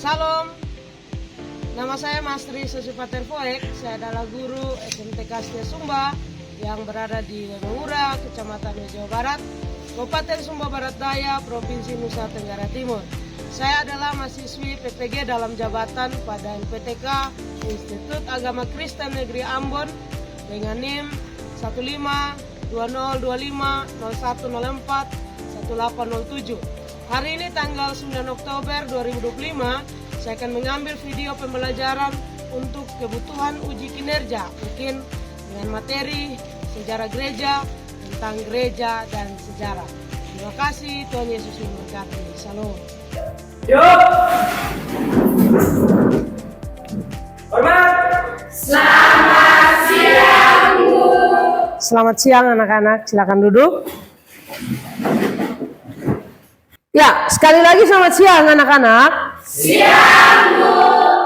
Salam, nama saya Mastri Sosipater Foek. Saya adalah guru SMTK Setia Sumba yang berada di Lemengura, Kecamatan Jawa Barat, Kabupaten Sumba Barat Daya, Provinsi Nusa Tenggara Timur. Saya adalah mahasiswi PTG dalam jabatan pada NPTK Institut Agama Kristen Negeri Ambon dengan NIM 15202501041807. Hari ini tanggal 9 Oktober 2025, saya akan mengambil video pembelajaran untuk kebutuhan uji kinerja, mungkin dengan materi sejarah gereja, tentang gereja dan sejarah. Terima kasih, Tuhan Yesus memberkati. Salam. Yuk. Hormat. Selamat siang, Bu. Selamat siang anak-anak, silakan duduk. Ya, sekali lagi selamat siang anak-anak. Siang, Bu.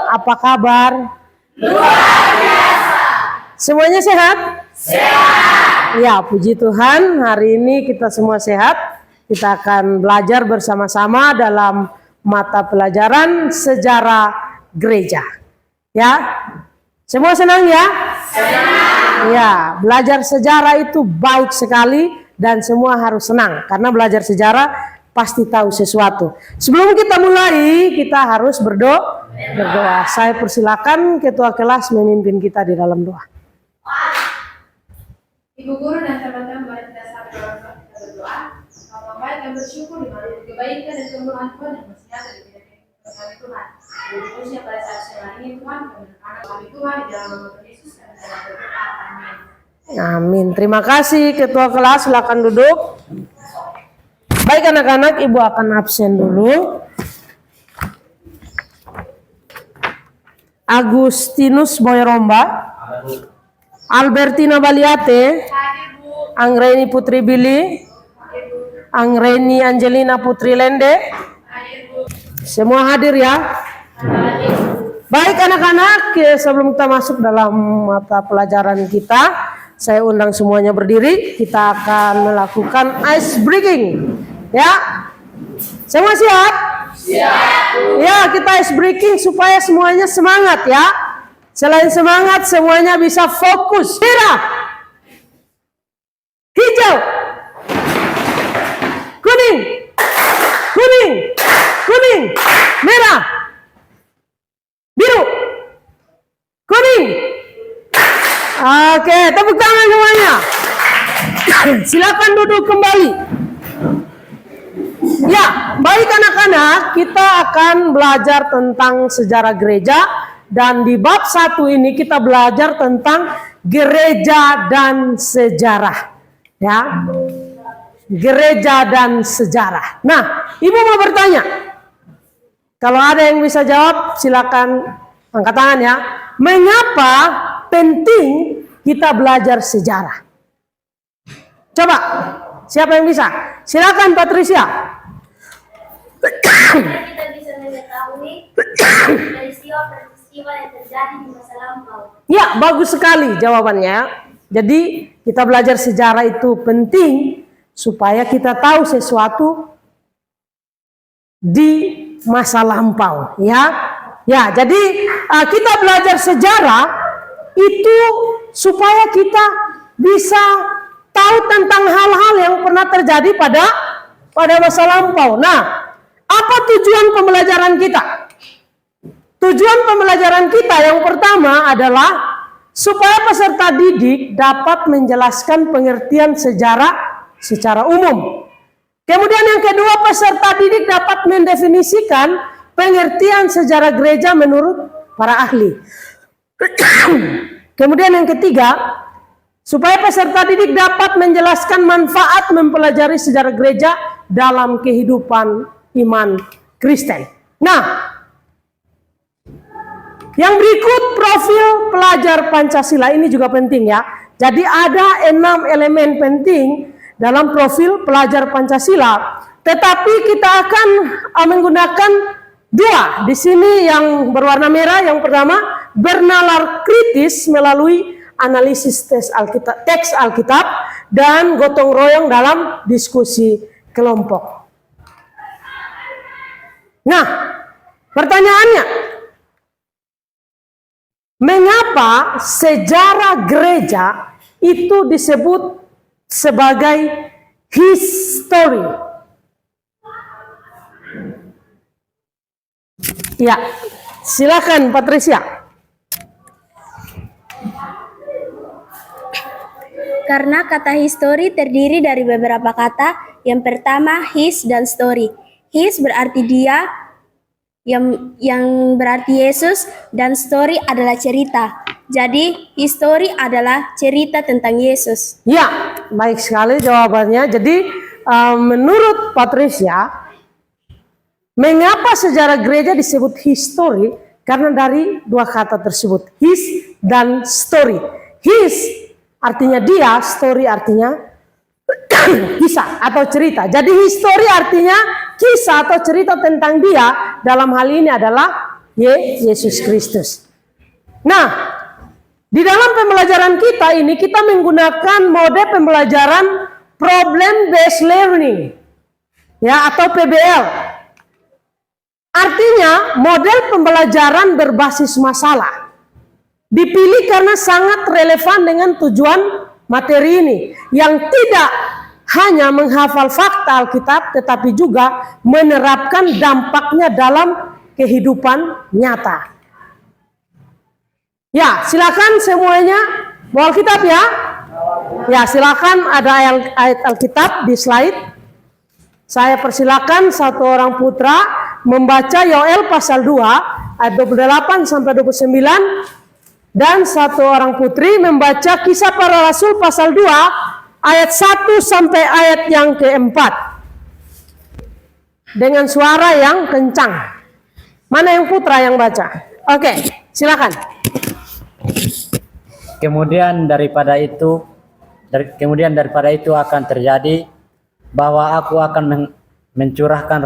Apa kabar? Luar biasa. Semuanya sehat? Sehat. Ya, puji Tuhan, hari ini kita semua sehat. Kita akan belajar bersama-sama dalam mata pelajaran sejarah gereja. Ya, semua senang ya? Senang. Ya, belajar sejarah itu baik sekali dan semua harus senang. Karena belajar sejarah pasti tahu sesuatu. Sebelum kita mulai, kita harus berdoa. Saya persilakan ketua kelas memimpin kita di dalam doa. Ibu guru dan teman-teman, mari kita sama kita berdoa. Kalau baik dan bersyukur di mana kebaikan dan kemurahan Tuhan yang masih ada di kami Tuhan. Khususnya pada saat sekarang ini Tuhan, anak kami Tuhan di dalam nama Tuhan Yesus kami telah berdoa. Amin. Amin. Terima kasih ketua kelas, silakan duduk. Baik anak-anak, ibu akan absen dulu. Agustinus Boyromba, Albertina Baliate, Anggreni Putri Billy, Anggreni Angelina Putri Lende. Semua hadir ya. Baik anak-anak, sebelum kita masuk dalam mata pelajaran kita, saya undang semuanya berdiri. Kita akan melakukan ice breaking. Ya, semua siap? Siap. Ya, kita ice breaking supaya semuanya semangat ya. Selain semangat, semuanya bisa fokus. Merah, hijau, kuning, kuning, kuning, merah, biru, kuning. Oke, tepuk tangan semuanya. Silakan duduk kembali. Ya, baik anak-anak, kita akan belajar tentang sejarah gereja. Dan di bab 1 ini kita belajar tentang gereja dan sejarah. Ya, gereja dan sejarah. Nah, ibu mau bertanya. Kalau ada yang bisa jawab, silakan angkat tangan ya. Mengapa penting kita belajar sejarah? Coba, siapa yang bisa? Silakan Patricia. Karena kita bisa mengetahui peristiwa-peristiwa yang terjadi di masa lampau. Ya, bagus sekali jawabannya. Jadi kita belajar sejarah itu penting supaya kita tahu sesuatu di masa lampau. Ya, jadi kita belajar sejarah itu supaya kita bisa tahu tentang hal-hal yang pernah terjadi pada masa lampau. Nah, apa tujuan pembelajaran kita? Tujuan pembelajaran kita yang pertama adalah supaya peserta didik dapat menjelaskan pengertian sejarah secara umum. Kemudian yang kedua, peserta didik dapat mendefinisikan pengertian sejarah gereja menurut para ahli. Kemudian yang ketiga, supaya peserta didik dapat menjelaskan manfaat mempelajari sejarah gereja dalam kehidupan iman Kristen. Nah, yang berikut profil pelajar Pancasila ini juga penting ya. Jadi ada 6 elemen penting dalam profil pelajar Pancasila. Tetapi kita akan menggunakan 2. Di sini yang berwarna merah, yang pertama bernalar kritis melalui analisis teks Alkitab dan gotong royong dalam diskusi kelompok. Nah, Pertanyaannya, mengapa sejarah gereja itu disebut sebagai history? Ya, silakan Patricia. Karena kata history terdiri dari beberapa kata. Yang pertama his dan story. His berarti dia, yang berarti Yesus, dan story adalah cerita. Jadi history adalah cerita tentang Yesus. Ya, baik sekali jawabannya. Jadi menurut Patricia, mengapa sejarah gereja disebut history? Karena dari dua kata tersebut, his dan story. His artinya dia, story artinya kisah atau cerita. Jadi history artinya kisah atau cerita tentang dia, dalam hal ini adalah Yesus Kristus. Nah, di dalam pembelajaran kita ini kita menggunakan mode pembelajaran problem based learning, ya, atau PBL. Artinya model pembelajaran berbasis masalah. Dipilih karena sangat relevan dengan tujuan materi ini, yang tidak hanya menghafal fakta Alkitab tetapi juga menerapkan dampaknya dalam kehidupan nyata. Ya, silakan semuanya bawa Alkitab ya. Ya, silakan, ada ayat Alkitab di slide. Saya persilakan satu orang putra membaca Yoel pasal 2 ayat 28 sampai 29. Dan satu orang putri membaca Kisah Para Rasul pasal 2 ayat 1 sampai ayat yang keempat dengan suara yang kencang. Mana yang putra yang baca? Oke, silakan. Kemudian daripada itu akan terjadi bahwa aku akan mencurahkan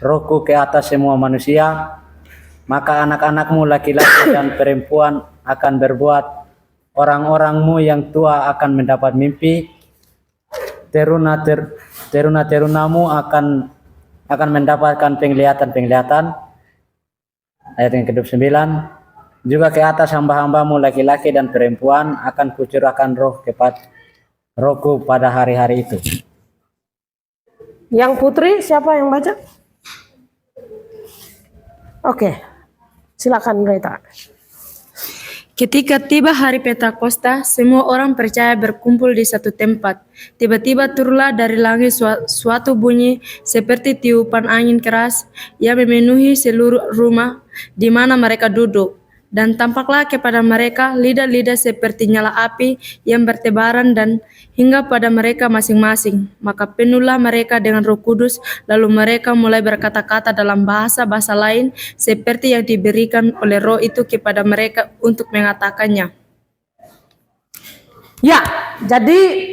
rohku ke atas semua manusia, maka anak-anakmu laki-laki dan perempuan akan berbuat, orang-orangmu yang tua akan mendapat mimpi, teruna-terunamu akan mendapatkan penglihatan. Ayat yang ke-29, juga ke atas hamba-hambamu laki-laki dan perempuan akan kucurahkan rohku pada hari-hari itu. Yang putri siapa yang baca? Oke, silakan Rita. Ketika tiba hari Pentakosta, semua orang percaya berkumpul di satu tempat. Tiba-tiba turunlah dari langit suatu bunyi seperti tiupan angin keras yang memenuhi seluruh rumah di mana mereka duduk. Dan tampaklah kepada mereka lidah-lidah seperti nyala api yang bertebaran dan hingga pada mereka masing-masing. Maka penuhlah mereka dengan Roh Kudus, lalu mereka mulai berkata-kata dalam bahasa-bahasa lain seperti yang diberikan oleh Roh itu kepada mereka untuk mengatakannya. Ya, jadi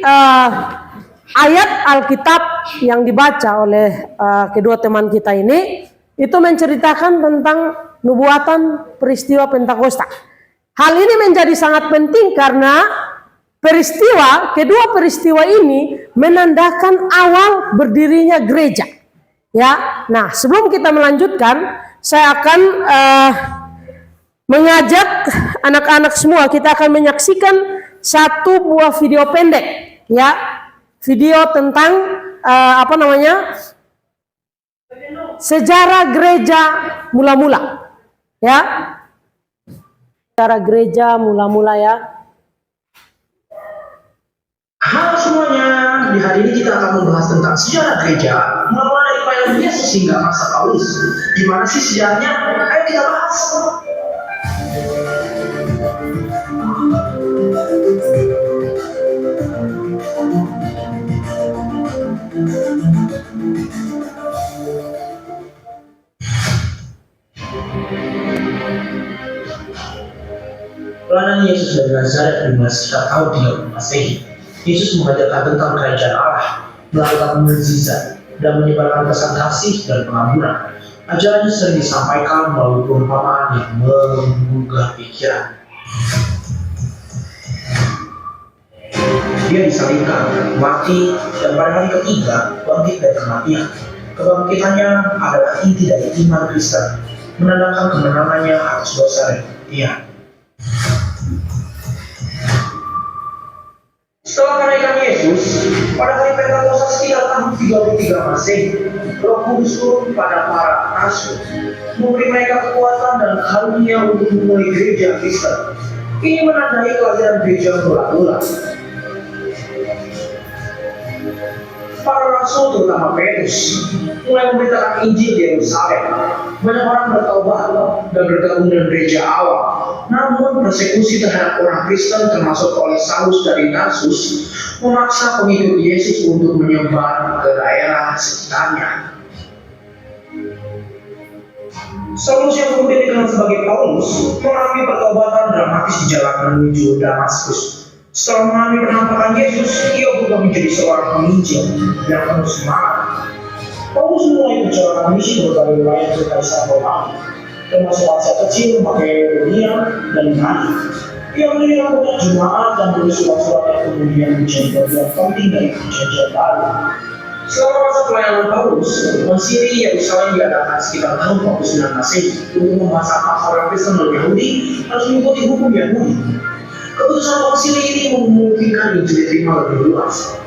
ayat Alkitab yang dibaca oleh kedua teman kita ini itu menceritakan tentang nubuatan peristiwa Pentakosta. Hal ini menjadi sangat penting karena kedua peristiwa ini menandakan awal berdirinya gereja. Ya, nah sebelum kita melanjutkan, saya akan mengajak anak-anak semua, kita akan menyaksikan satu buah video pendek, ya, video tentang sejarah gereja mula-mula. Ya, sejarah gereja mula-mula ya. Halo semuanya, di hari ini kita akan membahas tentang sejarah gereja mulai dari pelayanan Yesus hingga masa Paulus. Gimana sih sejarahnya? Ayo kita bahas. Pelayanan Yesus dari Nazaret dimulai sekitar tahun 30 Masehi. Yesus mengajarkan tentang kerajaan Allah, melakukan mukjizat, dan menyebarkan pesan kasih dan pengampunan. Ajarannya sering disampaikan melalui perumpamaan yang menggugah pikiran. Dia disalibkan, mati, dan pada hari ketiga bangkit dari kematian. Kebangkitannya adalah inti dari iman Kristen. menandakan kemenangannya atas dosa dan kematian. Setelah kenaikan Yesus, pada hari Pentakosta sekitar tahun 33 Masehi, Roh Kudus turun pada para rasul, memberi mereka kekuatan dan karunia untuk memulai gereja Kristen. Ini menandai kelahiran gereja mula-mula. Para rasul, terutama Petrus, mulai memberitakan Injil di Yerusalem. Banyak orang bertobat dan bergabung dengan gereja awal. Namun persekusi terhadap orang Kristen, termasuk oleh Saulus dari Tarsus, memaksa pengikut Yesus untuk menyebar ke daerah sekitarnya. Saulus yang kemudian dikenal sebagai Paulus mengalami pertobatan dramatis di jalan menuju Damaskus. Setelah mengalami penampakan Yesus, ia berubah menjadi seorang penginjil yang penuh semangat. Paulus mulai perjalanan misi ke berbagai wilayah ke Kaisar Romawi, termasuk Asia Kecil, Makedonia, dan Yunani. Ia mendirikan banyak jemaat dan menulis surat-surat yang kemudian menjadi bagian penting dari perjanjian baru. Selama masa pelayanan Paulus, Konsili Yerusalem diadakan sekitar tahun 49 Masehi untuk membahas apakah orang Kristen dan Yahudi harus mengikuti hukum Yahudi. Keputusan konsili ini memungkinkan Injil diterima lebih luas.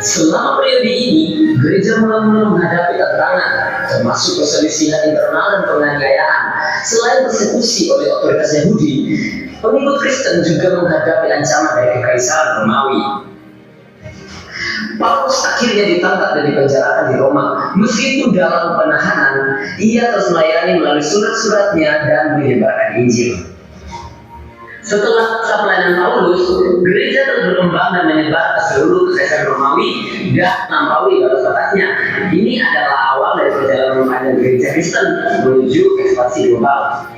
Selama periode ini, gereja mula-mula menghadapi tantangan, termasuk perselisihan internal dan penganiayaan. Selain persekusi oleh otoritas Yahudi, pengikut Kristen juga menghadapi ancaman dari Kekaisaran Romawi. Paulus akhirnya ditangkap dan dipenjarakan di Roma. Meskipun dalam penahanan, ia terus melayani melalui surat-suratnya dan menyebarkan Injil. Setelah masa pelayanan Paulus, gereja terus berkembang dan menyebar ke seluruh Kekaisaran Romawi dan melampaui batas batasnya. Ini adalah awal dari perjalanan panjang gereja Kristen menuju ekspansi global.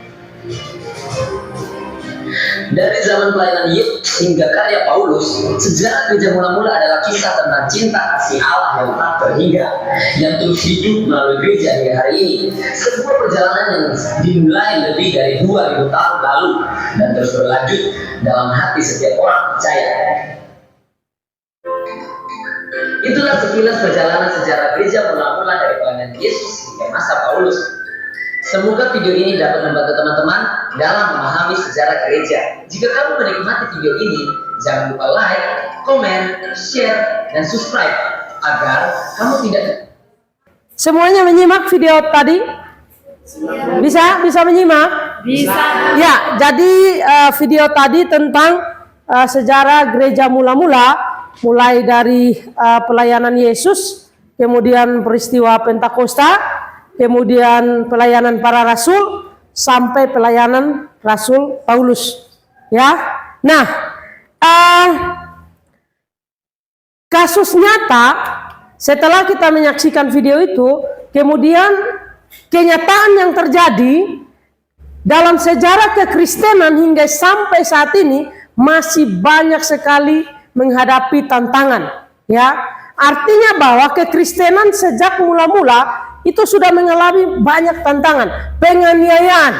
Dari zaman pelayanan Yesus hingga karya Paulus, sejarah gereja mula-mula adalah kisah tentang cinta kasih Allah yang tak terhingga, yang terus hidup melalui gereja hingga hari ini. Sebuah perjalanan yang dimulai lebih dari 2000 tahun lalu dan terus berlanjut dalam hati setiap orang percaya. Itulah sekilas perjalanan sejarah gereja mula-mula dari pelayanan Yesus hingga masa Paulus. Semoga video ini dapat membantu teman-teman dalam memahami sejarah gereja. Jika kamu menikmati video ini, jangan lupa like, komen, share, dan subscribe agar kamu tidak... Semuanya menyimak video tadi? Bisa menyimak? Bisa. Ya, jadi video tadi tentang sejarah gereja mula-mula, mulai dari pelayanan Yesus, kemudian peristiwa Pentakosta, kemudian pelayanan para rasul, sampai pelayanan Rasul Paulus. Ya, nah, kasus nyata setelah kita menyaksikan video itu, kemudian kenyataan yang terjadi dalam sejarah kekristenan hingga sampai saat ini masih banyak sekali menghadapi tantangan. Ya, artinya bahwa kekristenan sejak mula-mula itu sudah mengalami banyak tantangan, penganiayaan,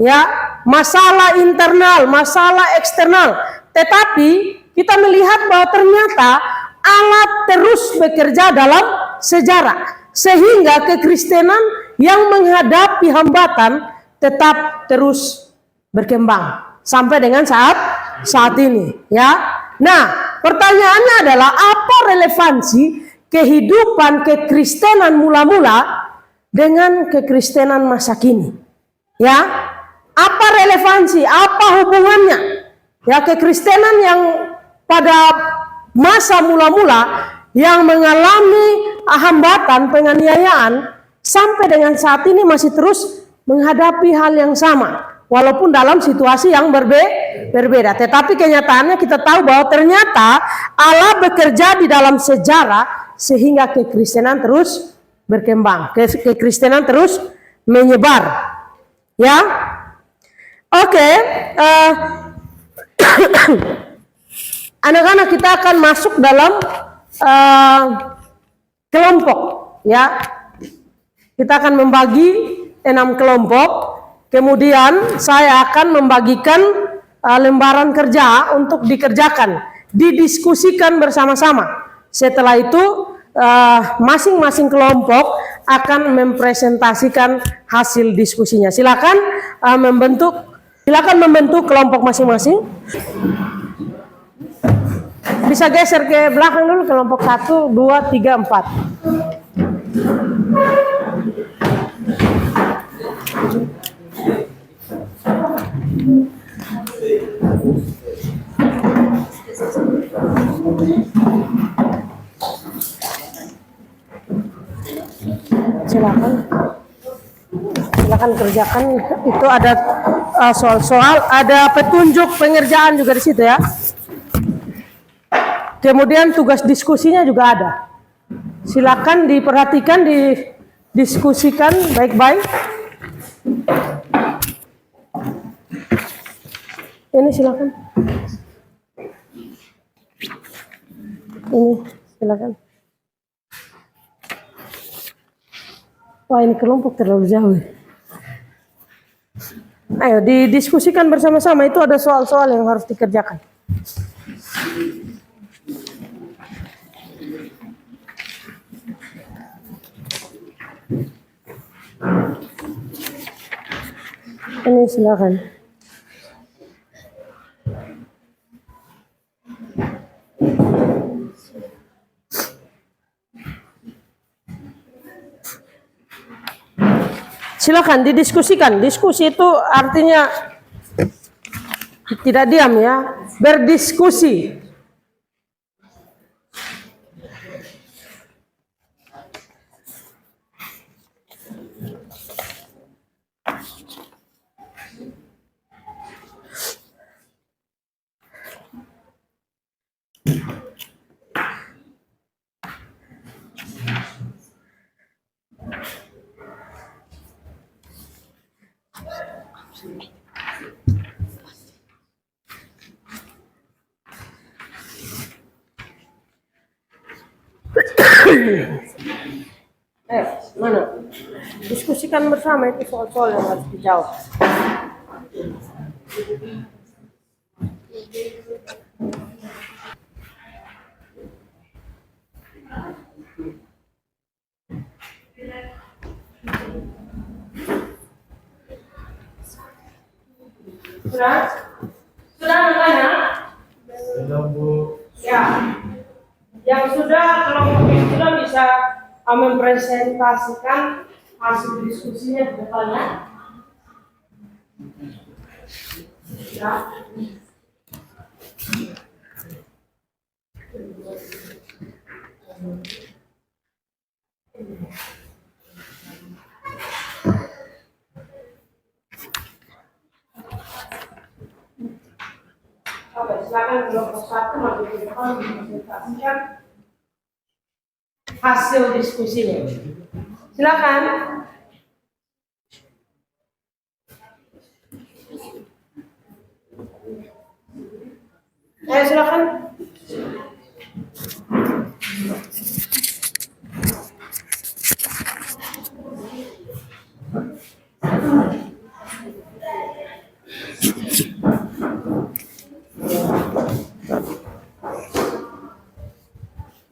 ya, masalah internal, masalah eksternal. Tetapi kita melihat bahwa ternyata Allah terus bekerja dalam sejarah, sehingga kekristenan yang menghadapi hambatan tetap terus berkembang sampai dengan saat ini. Ya, nah, pertanyaannya adalah apa relevansi kehidupan kekristenan mula-mula dengan kekristenan masa kini? Ya, apa relevansi, apa hubungannya? Ya, kekristenan yang pada masa mula-mula yang mengalami hambatan, penganiayaan, sampai dengan saat ini masih terus menghadapi hal yang sama, walaupun dalam situasi yang berbeda. Tetapi kenyataannya kita tahu bahwa ternyata Allah bekerja di dalam sejarah sehingga kekristenan terus berkembang, kekristenan terus menyebar. Ya, oke. Anak-anak, kita akan masuk dalam kelompok. Ya, kita akan membagi 6 kelompok. Kemudian saya akan membagikan lembaran kerja untuk dikerjakan, didiskusikan bersama-sama. Setelah itu masing-masing kelompok akan mempresentasikan hasil diskusinya. Silakan membentuk kelompok masing-masing. Bisa geser ke belakang dulu, kelompok 1, 2, 3, 4. Silakan kerjakan. Itu ada soal-soal, ada petunjuk pengerjaan juga di situ ya. Kemudian tugas diskusinya juga ada. Silakan diperhatikan, didiskusikan baik-baik. Ini silakan. Ini silakan. Wah, ini kelompok terlalu jauh. Ayo didiskusikan bersama-sama, itu ada soal-soal yang harus dikerjakan. Ini silakan. Silakan didiskusikan. Diskusi itu artinya tidak diam ya, berdiskusi. Mana? Diskusikan bersama, itu soal-soal yang harus dijawab. Sudah makanya? Belum, Bu. Ya. Yang sudah, kelompok yang sudah bisa mempresentasikan hasil diskusinya ke depannya. Ya. Oke, silakan kelompok 1 maju ke depan mempresentasikan hasil diskusinya. Silakan. Silakan.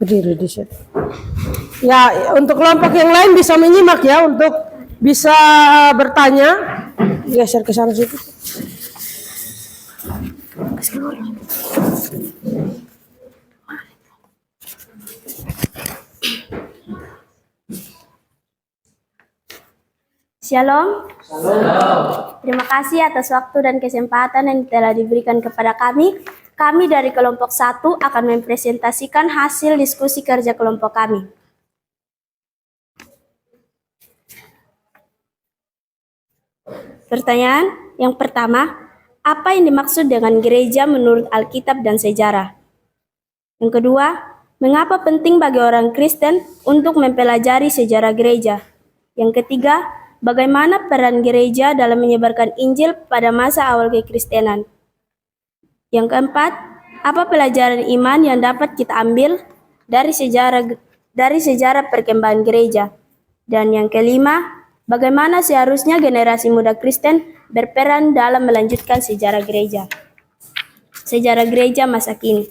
Berdiri di situ. Ya, untuk kelompok yang lain bisa menyimak ya, untuk bisa bertanya. Geser ke sana situ. Shalom. Terima kasih atas waktu dan kesempatan yang telah diberikan kepada kami. Kami dari kelompok 1 akan mempresentasikan hasil diskusi kerja kelompok kami. Pertanyaan yang pertama, apa yang dimaksud dengan gereja menurut Alkitab dan sejarah? Yang kedua, mengapa penting bagi orang Kristen untuk mempelajari sejarah gereja? Yang ketiga, bagaimana peran gereja dalam menyebarkan Injil pada masa awal kekristenan? Yang keempat, apa pelajaran iman yang dapat kita ambil dari sejarah perkembangan gereja? Dan yang kelima, bagaimana seharusnya generasi muda Kristen berperan dalam melanjutkan sejarah gereja masa kini?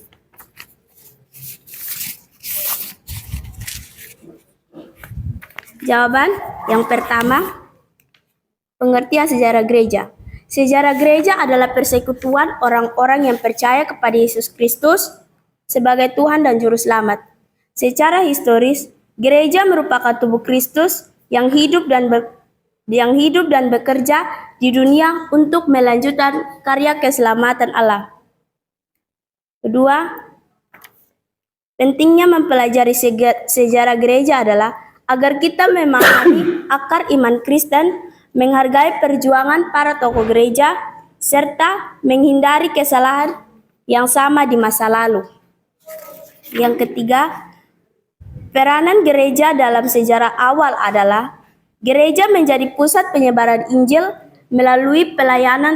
Jawaban yang pertama, pengertian sejarah gereja. Sejarah gereja adalah persekutuan orang-orang yang percaya kepada Yesus Kristus sebagai Tuhan dan Juru Selamat. Secara historis, gereja merupakan tubuh Kristus yang hidup dan bekerja di dunia untuk melanjutkan karya keselamatan Allah. Kedua, pentingnya mempelajari sejarah gereja adalah agar kita memahami akar iman Kristen, menghargai perjuangan para tokoh gereja, serta menghindari kesalahan yang sama di masa lalu. Yang ketiga, peranan gereja dalam sejarah awal adalah gereja menjadi pusat penyebaran Injil melalui pelayanan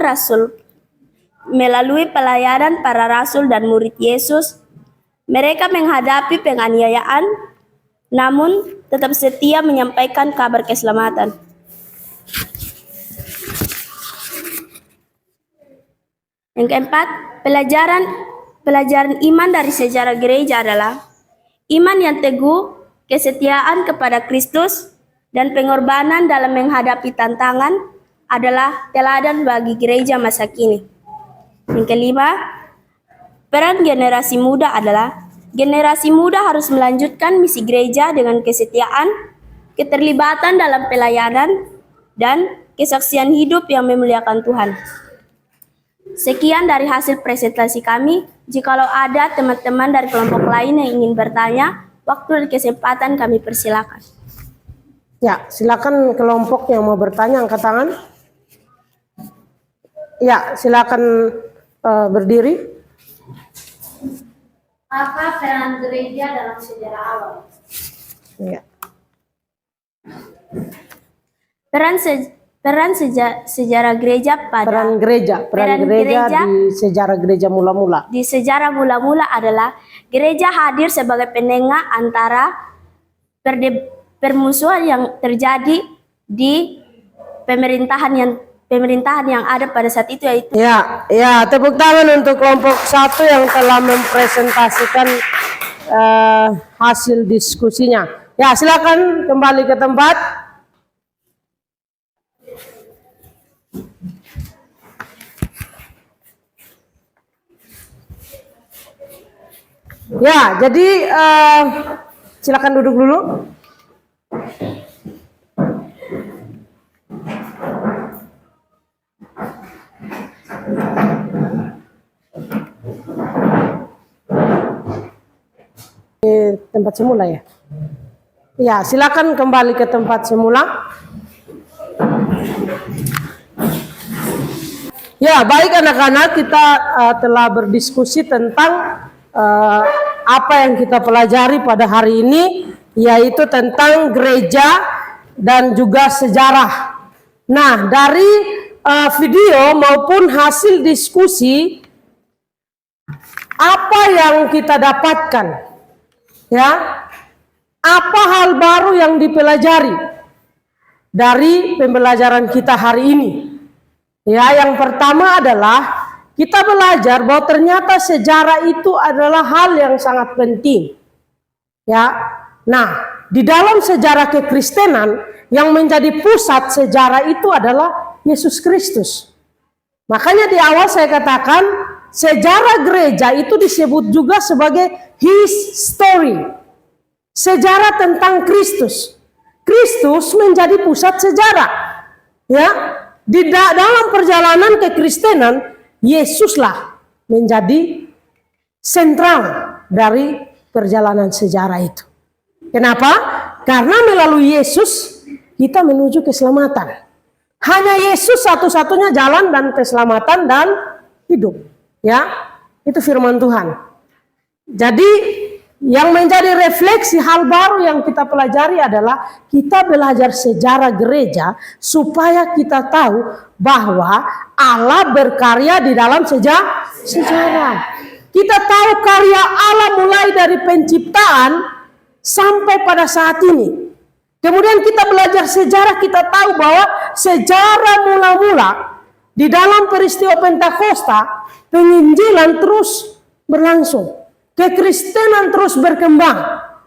para rasul dan murid Yesus. Mereka menghadapi penganiayaan, namun tetap setia menyampaikan kabar keselamatan. Yang keempat, pelajaran iman dari sejarah gereja adalah iman yang teguh, kesetiaan kepada Kristus, dan pengorbanan dalam menghadapi tantangan adalah teladan bagi gereja masa kini. Yang kelima, peran generasi muda adalah generasi muda harus melanjutkan misi gereja dengan kesetiaan, keterlibatan dalam pelayanan, dan kesaksian hidup yang memuliakan Tuhan. Sekian dari hasil presentasi kami. Jikalau ada teman-teman dari kelompok lain yang ingin bertanya, waktu dan kesempatan kami persilakan. Ya, silakan kelompok yang mau bertanya angkat tangan. Ya, silakan berdiri. Apa peran gereja dalam sejarah awal? Ya. Peran sejarah gereja pada Peran gereja di sejarah gereja mula-mula. Di sejarah mula-mula adalah gereja hadir sebagai penengah antara permusuhan yang terjadi di pemerintahan yang ada pada saat itu, yaitu Ya, tepuk tangan untuk kelompok 1 yang telah mempresentasikan hasil diskusinya. Ya, silakan kembali ke tempat. Ya, jadi silakan duduk dulu. Tempat semula ya. Ya, silakan kembali ke tempat semula. Ya, baik anak-anak, kita telah berdiskusi tentang apa yang kita pelajari pada hari ini, yaitu tentang gereja dan juga sejarah. Nah, dari video maupun hasil diskusi, apa yang kita dapatkan? Ya, apa hal baru yang dipelajari dari pembelajaran kita hari ini? Ya, yang pertama adalah kita belajar bahwa ternyata sejarah itu adalah hal yang sangat penting. Ya. Nah, di dalam sejarah kekristenan yang menjadi pusat sejarah itu adalah Yesus Kristus. Makanya di awal saya katakan sejarah gereja itu disebut juga sebagai his story. Sejarah tentang Kristus. Kristus menjadi pusat sejarah. Ya. Di dalam perjalanan kekristenan, Yesuslah menjadi sentral dari perjalanan sejarah itu. Kenapa? Karena melalui Yesus kita menuju keselamatan. Hanya Yesus satu-satunya jalan dan keselamatan dan hidup. Ya, itu firman Tuhan. Jadi yang menjadi refleksi hal baru yang kita pelajari adalah kita belajar sejarah gereja supaya kita tahu bahwa Allah berkarya di dalam sejarah. Kita tahu karya Allah mulai dari penciptaan sampai pada saat ini. Kemudian kita belajar sejarah, kita tahu bahwa sejarah mula-mula di dalam peristiwa Pentakosta, penginjilan terus berlangsung. Kekristenan terus berkembang.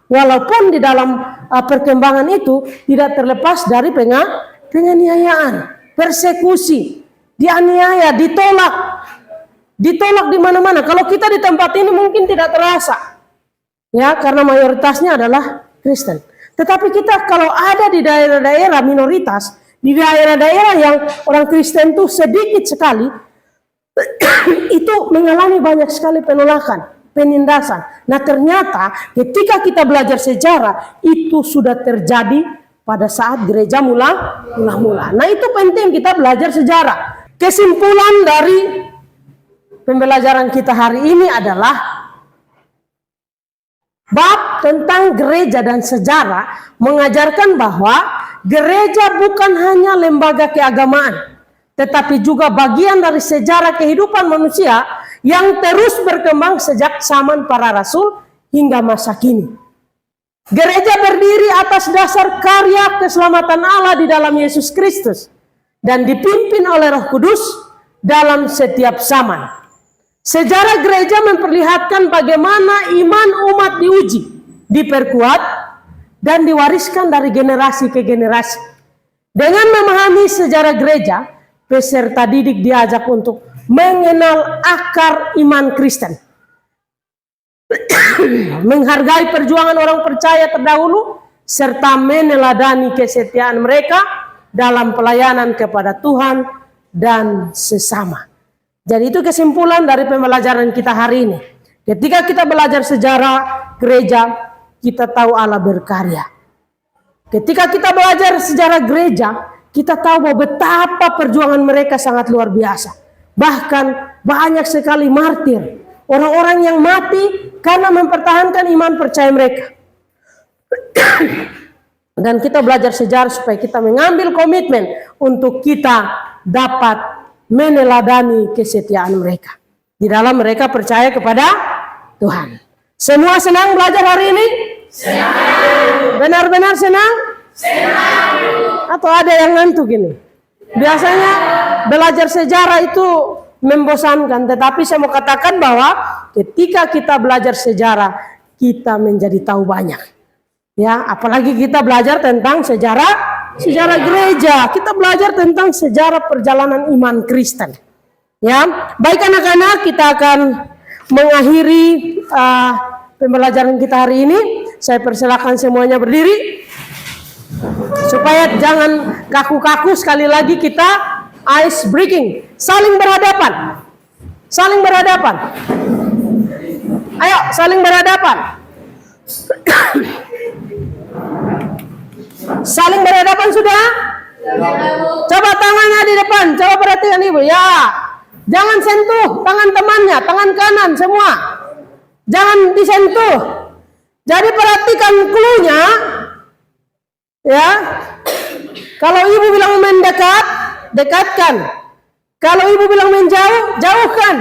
Walaupun di dalam perkembangan itu tidak terlepas dari penganiayaan, persekusi, dianiaya, ditolak di mana-mana. Kalau kita di tempat ini mungkin tidak terasa, ya, karena mayoritasnya adalah Kristen. Tetapi kita kalau ada di daerah-daerah minoritas, di daerah-daerah yang orang Kristen itu sedikit sekali, itu mengalami banyak sekali penolakan, penindasan. Nah ternyata ketika kita belajar sejarah, itu sudah terjadi pada saat gereja mula-mula. Nah itu penting kita belajar sejarah. Kesimpulan dari pembelajaran kita hari ini adalah bab tentang gereja dan sejarah mengajarkan bahwa gereja bukan hanya lembaga keagamaan, tetapi juga bagian dari sejarah kehidupan manusia yang terus berkembang sejak zaman para rasul hingga masa kini. Gereja berdiri atas dasar karya keselamatan Allah di dalam Yesus Kristus dan dipimpin oleh Roh Kudus dalam setiap zaman. Sejarah gereja memperlihatkan bagaimana iman umat diuji, diperkuat, dan diwariskan dari generasi ke generasi. Dengan memahami sejarah gereja, peserta didik diajak untuk mengenal akar iman Kristen, menghargai perjuangan orang percaya terdahulu, serta meneladani kesetiaan mereka dalam pelayanan kepada Tuhan dan sesama. Jadi itu kesimpulan dari pembelajaran kita hari ini. Ketika kita belajar sejarah gereja, kita tahu Allah berkarya. Ketika kita belajar sejarah gereja, kita tahu bahwa betapa perjuangan mereka sangat luar biasa. Bahkan banyak sekali martir, orang-orang yang mati karena mempertahankan iman percaya mereka. Dan kita belajar sejarah supaya kita mengambil komitmen untuk kita dapat meneladani kesetiaan mereka di dalam mereka percaya kepada Tuhan. Semua senang belajar hari ini? Senang. Benar-benar senang? Senang. Atau ada yang ngantuk ini? Biasanya belajar sejarah itu membosankan, tetapi saya mau katakan bahwa ketika kita belajar sejarah, kita menjadi tahu banyak. Ya, apalagi kita belajar tentang sejarah gereja, kita belajar tentang sejarah perjalanan iman Kristen. Ya, baik anak-anak, kita akan mengakhiri pembelajaran kita hari ini. Saya persilakan semuanya berdiri supaya jangan kaku-kaku. Sekali lagi kita ice breaking, saling berhadapan, saling berhadapan. Ayo, saling berhadapan. Saling berhadapan sudah? Coba tangannya di depan, coba perhatikan ibu. Ya, jangan sentuh tangan temannya, tangan kanan semua. Jangan disentuh. Jadi perhatikan clue-nya. Ya. Kalau ibu bilang mendekat, dekatkan. Kalau ibu bilang menjauh, jauhkan.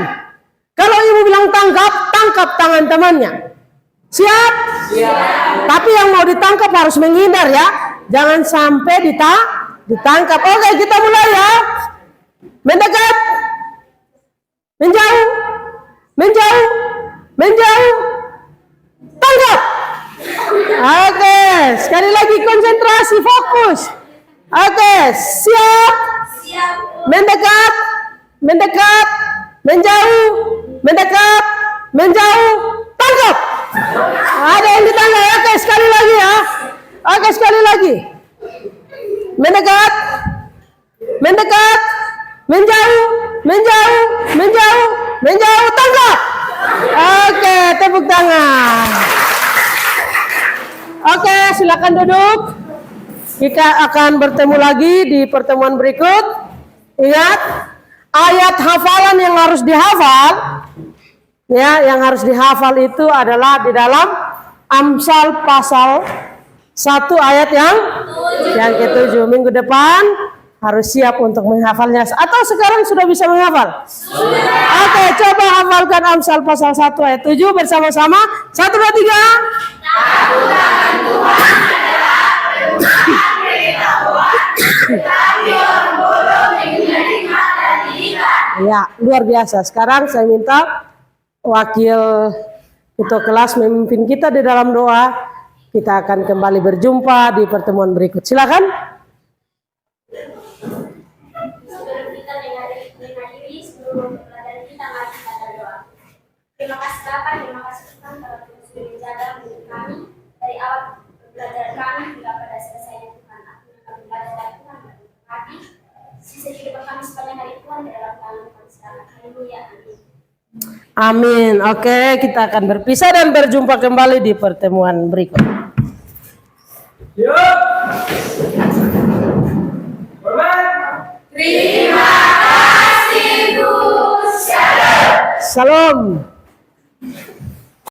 Kalau ibu bilang tangkap, tangkap tangan temannya. Siap? Siap. Tapi yang mau ditangkap harus menghindar ya. Jangan sampai ditangkap. Oke, kita mulai ya. Mendekat. Menjauh. Menjauh. Menjauh. Tangkap. Oke, sekali lagi konsentrasi, fokus. Oke, siap. Siap. Mendekat. Mendekat. Menjauh. Mendekat. Menjauh. Tangkap. Ada yang ditangkap. Oke, sekali lagi ya. Oke, sekali lagi. Mendekat. Mendekat. Menjauh. Menjauh. Menjauh. Menjauh. Tangkap. Oke, tepuk tangan. Oke, silakan duduk. Kita akan bertemu lagi di pertemuan berikut. Ingat, ayat hafalan yang harus dihafal, ya, yang harus dihafal itu adalah di dalam Amsal pasal 1 ayat yang ke-7. Minggu depan harus siap untuk menghafalnya. Atau sekarang sudah bisa menghafal? Sudah. Oke, coba hafalkan Amsal pasal 1 ayat 7 bersama-sama. 1, 2, 3. Takutkan Tuhan adalah perubahan pengetahuan, tetapi orang bodoh menghina hikmat dan didikan. Ya, luar biasa. Sekarang saya minta wakil ketua kelas memimpin kita di dalam doa. Kita akan kembali berjumpa di pertemuan berikut. Silakan. Sebelum kita mengakhiri seluruh pelajaran kita, mari kita berdoa. Terima kasih Bapak, terima kasih Tuhan telah sudah menjaga mendidik kami dari awal pelajaran kami hingga pada selesainya Tuhan. Aku kami belajar dari Tuhan berkati. Sisa hidup kami sepanjang hari Tuhan di dalam tangan Tuhan sekarang. Haleluya. Amin. Amin. Oke, kita akan berpisah dan berjumpa kembali di pertemuan berikut. Terima kasih, Bu. Shalom. Salam.